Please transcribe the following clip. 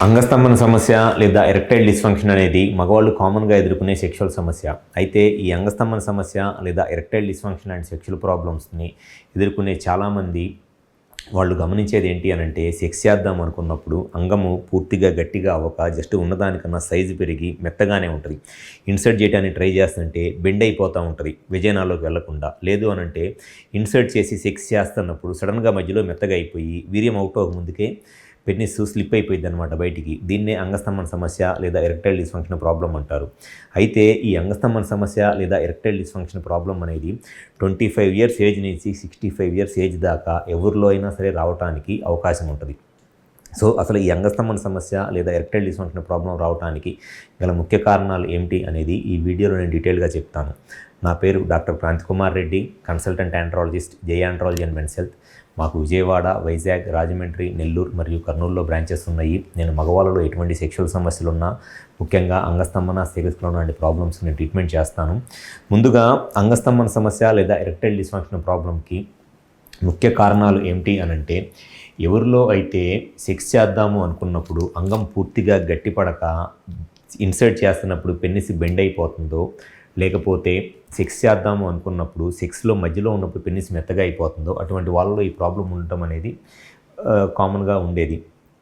అంగస్తంభన సమస్య లేదా erectile dysfunction అనేది మగవాళ్ళు కామన్గా ఎదుర్కొనే సెక్షువల్ సమస్య. అయితే ఈ అంగస్తంభన సమస్య లేదా ఎరెక్టైల్ డిస్ఫంక్షన్ అండ్ సెక్షువల్ ప్రాబ్లమ్స్ని ఎదుర్కొనే చాలామంది వాళ్ళు గమనించేది ఏంటి అనంటే, సెక్స్ చేద్దాం అనుకున్నప్పుడు అంగము పూర్తిగా గట్టిగా అవ్వక జస్ట్ ఉన్నదానికన్నా సైజు పెరిగి మెత్తగానే ఉంటుంది. ఇన్సర్ట్ చేయడానికి ట్రై చేస్తుంటే బెండ్ అయిపోతూ ఉంటుంది విజయనాల్లోకి వెళ్లకుండా. లేదు అనంటే ఇన్సర్ట్ చేసి సెక్స్ చేస్తున్నప్పుడు సడన్గా మధ్యలో మెత్తగా అయిపోయి వీర్యం అవుట్ అవ్వక ముందుకే పెనిస్ స్లిప్ అయిపోయింది అనమాట బయటికి. దీన్నే అంగస్తంభన సమస్య లేదా ఎరెక్టైల్ డిస్ఫంక్షన్ ప్రాబ్లం అంటారు. అయితే ఈ అంగస్తంభన సమస్య లేదా ఎరెక్టైల్ డిస్ఫంక్షన్ ప్రాబ్లం అనేది 25 ఇయర్స్ ఏజ్ నుంచి 65 ఇయర్స్ ఏజ్ దాకా ఎవరిలో అయినా సరే రావడానికి అవకాశం ఉంటుంది. సో అసలు ఈ అంగస్తంభన సమస్య లేదా ఎరెక్టైల్ డిస్ఫంక్షన్ ప్రాబ్లం రావడానికి గల ముఖ్య కారణాలు ఏమిటి అనేది ఈ వీడియోలో నేను డీటెయిల్గా చెప్తాను. నా పేరు doctor Kranthi Kumar Reddy, consultant andrologist, జై ఆండ్రాలజీ అండ్ మెన్స్ హెల్త్. మాకు విజయవాడ, వైజాగ్, రాజమండ్రి, నెల్లూరు మరియు కర్నూలులో బ్రాంచెస్ ఉన్నాయి. నేను మగవాళ్ళలో ఎటువంటి సెక్షువల్ సమస్యలు ఉన్నా, ముఖ్యంగా అంగస్తంభన, స్థిరస్ఖలనం లాంటి ప్రాబ్లమ్స్ నేను ట్రీట్మెంట్ చేస్తాను. ముందుగా అంగస్తంభన సమస్య లేదా ఎరెక్టైల్ డిస్ఫంక్షన్ ప్రాబ్లంకి ముఖ్య కారణాలు ఏమిటి అనంటే, ఎవరిలో అయితే సెక్స్ చేద్దాము అనుకున్నప్పుడు అంగం పూర్తిగా గట్టిపడక ఇన్సర్ట్ చేస్తున్నప్పుడు పెనిస్ బెండ్ అయిపోతుందో, లేకపోతే సెక్స్ చేద్దాము అనుకున్నప్పుడు సెక్స్లో మధ్యలో ఉన్నప్పుడు పెనిస్ మెత్తగా అయిపోతుందో, అటువంటి వాళ్ళలో ఈ ప్రాబ్లం ఉండటం అనేది కామన్గా ఉండేది.